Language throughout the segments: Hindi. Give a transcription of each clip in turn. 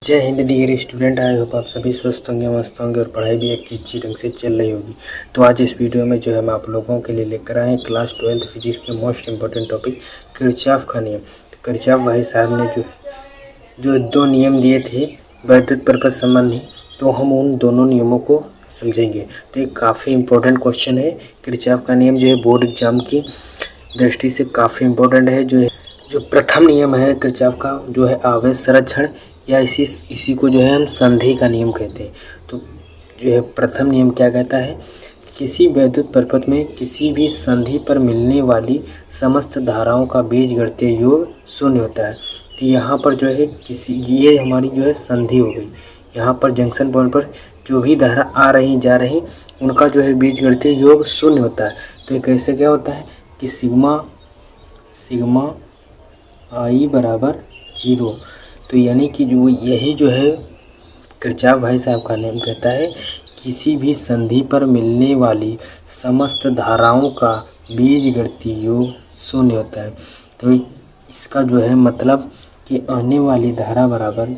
जय हिंद डियर स्टूडेंट। आई होप आप सभी स्वस्थ होंगे, मस्त होंगे और पढ़ाई भी आपकी अच्छी ढंग से चल रही होगी। तो आज इस वीडियो में जो है मैं आप लोगों के लिए लेकर आए क्लास 12th फिजिक्स के मोस्ट इंपॉर्टेंट टॉपिक किरचॉफ का नियम। तो किरचॉफ भाई साहब ने जो दो नियम दिए थे वैद्युत परपज संबंधी, तो हम उन दोनों नियमों को समझेंगे। तो एक काफ़ी इंपॉर्टेंट क्वेश्चन है। किरचॉफ का नियम जो है बोर्ड एग्जाम की दृष्टि से काफ़ी इंपॉर्टेंट है। जो प्रथम नियम है किरचॉफ का जो है आवेश संरक्षण, या इसी को जो है हम संधि का नियम कहते हैं। तो जो है प्रथम नियम क्या कहता है, किसी वैद्युत परपथ में किसी भी संधि पर मिलने वाली समस्त धाराओं का बीजगणितीय योग शून्य होता है। तो यहाँ पर जो है ये हमारी जो है संधि हो गई। यहाँ पर जंक्शन पॉइंट पर जो भी धारा आ रही जा रही उनका जो है बीजगणितीय योग शून्य होता है। तो ये कैसे क्या होता है कि सिग्मा आई बराबर 0। तो यानी कि यही जो है किरचॉफ भाई साहब का नियम कहता है किसी भी संधि पर मिलने वाली समस्त धाराओं का बीजगणितीय योग शून्य होता है। तो इसका जो है मतलब कि आने वाली धारा बराबर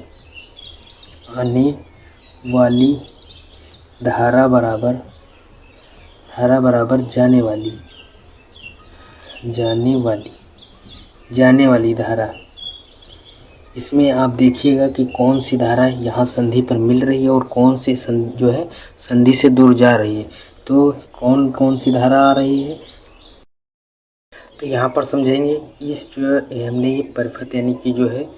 जाने वाली धारा। इसमें आप देखिएगा कि कौन सी धारा यहाँ संधि पर मिल रही है और कौन सी जो है संधि से दूर जा रही है। तो कौन सी धारा आ रही है, तो यहाँ पर समझेंगे। इस जो हमने ये परिपथ यानी कि जो है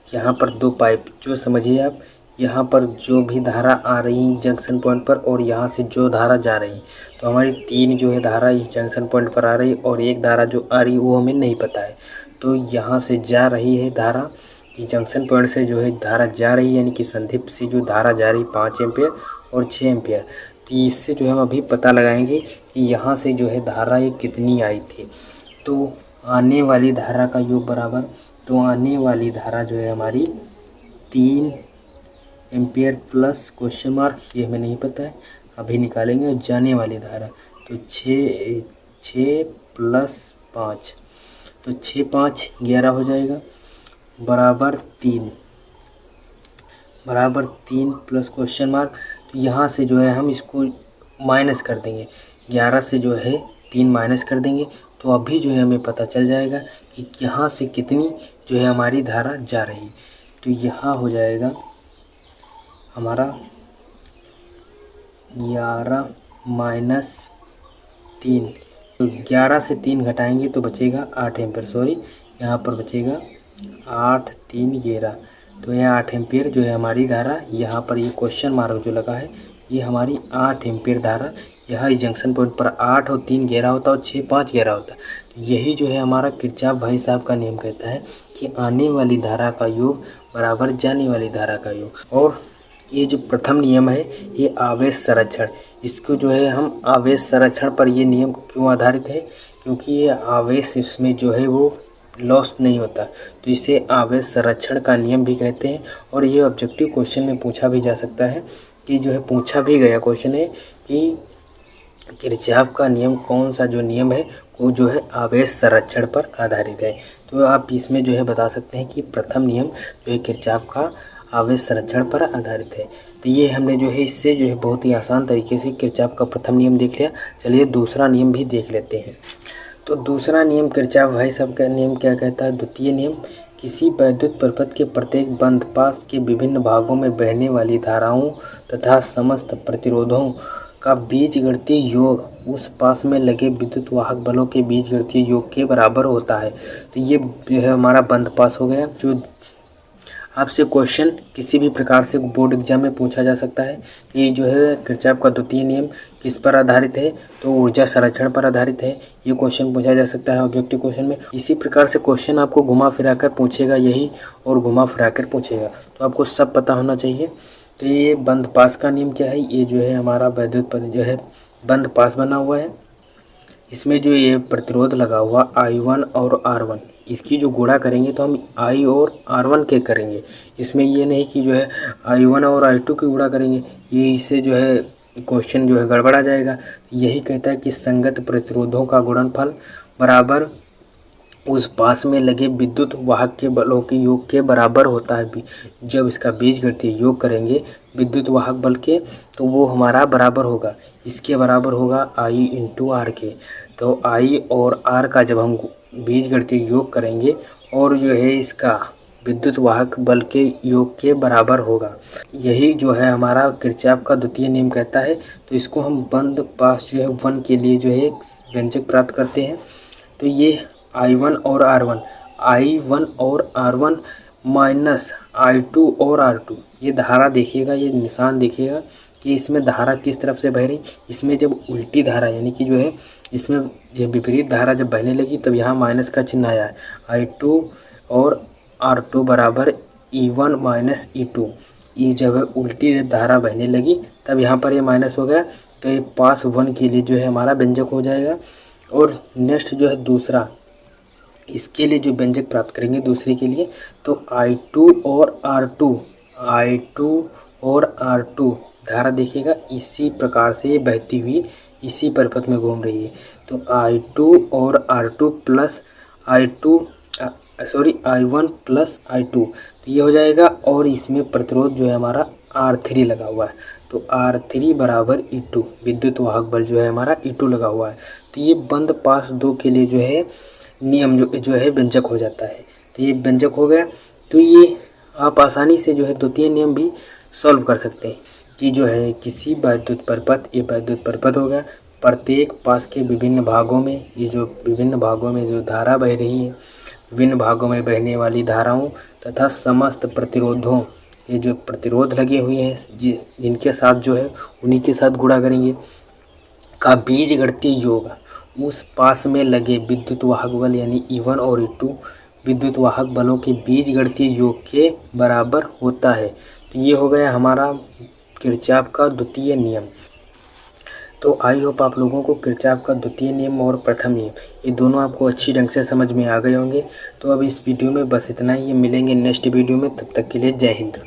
यहाँ पर दो पाइप जो समझिए आप, यहाँ पर जो भी धारा आ रही है जंक्शन पॉइंट पर और यहाँ से जो धारा जा रही है, तो हमारी तीन जो है धारा इस जंक्शन पॉइंट पर आ रही है और एक धारा जो आ रही है वो हमें नहीं पता है। तो यहाँ से जा रही है धारा, कि जंक्शन पॉइंट से जो है धारा जा रही है यानी कि संधि से जो धारा जा रही 5 एम्पियर और 6 एम्पियर। तो इससे जो है हम अभी पता लगाएंगे कि यहाँ से जो है धारा ये कितनी आई थी। तो आने वाली धारा का योग बराबर, तो आने वाली धारा जो है हमारी 3 एम्पियर प्लस क्वेश्चन मार्क, ये हमें नहीं पता है, अभी निकालेंगे। और जाने वाली धारा तो 6 प्लस 5, तो 6 5 11 हो जाएगा, बराबर 3 प्लस क्वेश्चन मार्क। तो यहाँ से जो है हम इसको माइनस कर देंगे, 11 से जो है 3 माइनस कर देंगे। तो अभी जो है हमें पता चल जाएगा कि यहाँ से कितनी जो है हमारी धारा जा रही। तो यहाँ हो जाएगा हमारा 11 माइनस 3, तो 11 से 3 घटाएंगे तो बचेगा 8 एम्पियर, यहाँ पर बचेगा 8 3 11। तो यह 8 एम्पियर जो है हमारी धारा, यहाँ पर ये क्वेश्चन मार्क जो लगा है ये हमारी 8 एम्पियर धारा। यहाँ इस जंक्शन पॉइंट पर 8 और 3 11 होता है और 6 5 11 होता है। तो यही जो है हमारा किरचॉफ भाई साहब का नियम कहता है कि आने वाली धारा का योग बराबर जाने वाली धारा का योग। और ये जो प्रथम नियम है ये आवेश संरक्षण, इसको जो है हम आवेश संरक्षण पर ये नियम क्यों आधारित है, क्योंकि ये आवेश इसमें जो है वो लॉस नहीं होता, तो इसे आवेश संरक्षण का नियम भी कहते हैं। और ये ऑब्जेक्टिव क्वेश्चन में पूछा भी जा सकता है, कि जो है पूछा भी गया क्वेश्चन है कि किरचॉफ का नियम कौन सा जो नियम है वो जो है आवेश संरक्षण पर आधारित है। तो आप इसमें जो है बता सकते हैं कि प्रथम नियम जो है किरचॉफ का आवेश संरक्षण पर आधारित है। तो ये हमने जो है इससे जो है बहुत ही आसान तरीके से किरचॉफ का प्रथम नियम देख लिया। चलिए दूसरा नियम भी देख लेते हैं। तो दूसरा नियम किरचॉफ भाई साहब का नियम क्या कहता है, द्वितीय नियम, किसी वैद्युत परिपथ के प्रत्येक बंद पास के विभिन्न भागों में बहने वाली धाराओं तथा समस्त प्रतिरोधों का बीजगणितीय योग उस पास में लगे विद्युत वाहक बलों के बीजगणितीय योग के बराबर होता है। तो ये जो है हमारा बंद पास हो गया। जो आपसे क्वेश्चन किसी भी प्रकार से बोर्ड एग्जाम में पूछा जा सकता है कि जो है किरचॉफ का द्वितीय नियम किस पर आधारित है, तो ऊर्जा संरक्षण पर आधारित है। ये क्वेश्चन पूछा जा सकता है ऑब्जेक्टिव क्वेश्चन में। इसी प्रकार से क्वेश्चन आपको घुमा फिरा कर पूछेगा यही, और घुमा फिरा कर पूछेगा, तो आपको सब पता होना चाहिए। तो ये बंद पास का नियम क्या है, ये जो है हमारा वैद्युत पर जो है बंद पास बना हुआ है। इसमें जो ये प्रतिरोध लगा हुआ I1 और R1, इसकी जो गुणा करेंगे तो हम I और R1 के करेंगे। इसमें ये नहीं कि जो है I1 और I2 की गुणा करेंगे, ये इससे जो है क्वेश्चन जो है गड़बड़ा जाएगा। यही कहता है कि संगत प्रतिरोधों का गुणनफल बराबर उस पास में लगे विद्युत वाहक के बलों के योग के बराबर होता है। जब इसका बीजगणितीय योग करेंगे विद्युत वाहक बल के तो वो हमारा बराबर होगा, इसके बराबर होगा I इंटू आर के। तो I और R का जब हम बीजगणितीय योग करेंगे और जो है इसका विद्युत वाहक बल के योग के बराबर होगा। यही जो है हमारा किरचॉफ का द्वितीय नियम कहता है। तो इसको हम बंद पास जो है 1 के लिए जो है व्यंजक प्राप्त करते हैं। तो ये I1 और R1 माइनस I2 और R2। ये धारा देखिएगा, ये निशान देखिएगा कि इसमें धारा किस तरफ से बह रही। इसमें जब उल्टी धारा यानी कि जो है इसमें ये विपरीत धारा जब बहने लगी तब यहाँ माइनस का चिन्ह आया है। I2 और R2 बराबर E1 माइनस E2। ये जब उल्टी धारा बहने लगी तब यहाँ पर ये माइनस हो गया। तो ये पास 1 के लिए जो है हमारा व्यंजक हो जाएगा। और नेक्स्ट जो है दूसरा, इसके लिए जो व्यंजक प्राप्त करेंगे दूसरे के लिए, तो I2 और R2 धारा देखिएगा इसी प्रकार से बहती हुई इसी परिपथ में घूम रही है। तो I2 और R2 plus I1 plus I2 तो ये हो जाएगा। और इसमें प्रतिरोध जो है हमारा R3 लगा हुआ है। तो R3 बराबर E2, विद्युत वाहक बल जो है हमारा E2 लगा हुआ है। तो ये बंद पास 2 के लिए जो है नियम जो है व्यंजक हो जाता है। तो ये व्यंजक हो गया। तो ये आप आसानी से जो है द्वितीय नियम भी सॉल्व कर सकते हैं कि जो है किसी वैद्युत परिपथ, ये वैद्युत परिपथ हो गया, प्रत्येक पास के विभिन्न भागों में ये जो विभिन्न भागों में जो धारा बह रही है, विभिन्न भागों में बहने वाली धाराओं तथा समस्त प्रतिरोधों, ये जो प्रतिरोध लगे हुए हैं जिनके साथ जो है उन्हीं के साथ गुणा करेंगे का बीजगणितीय योग उस पास में लगे विद्युत वाहक बल यानी E1 और E2 विद्युत वाहक बलों के बीजगणितीय योग के बराबर होता है। तो ये हो गया हमारा किरचॉफ का द्वितीय नियम। तो आई होप आप लोगों को किरचॉफ का द्वितीय नियम और प्रथम नियम ये दोनों आपको अच्छी ढंग से समझ में आ गए होंगे। तो अब इस वीडियो में बस इतना ही, मिलेंगे नेक्स्ट वीडियो में, तब तक के लिए जय हिंद।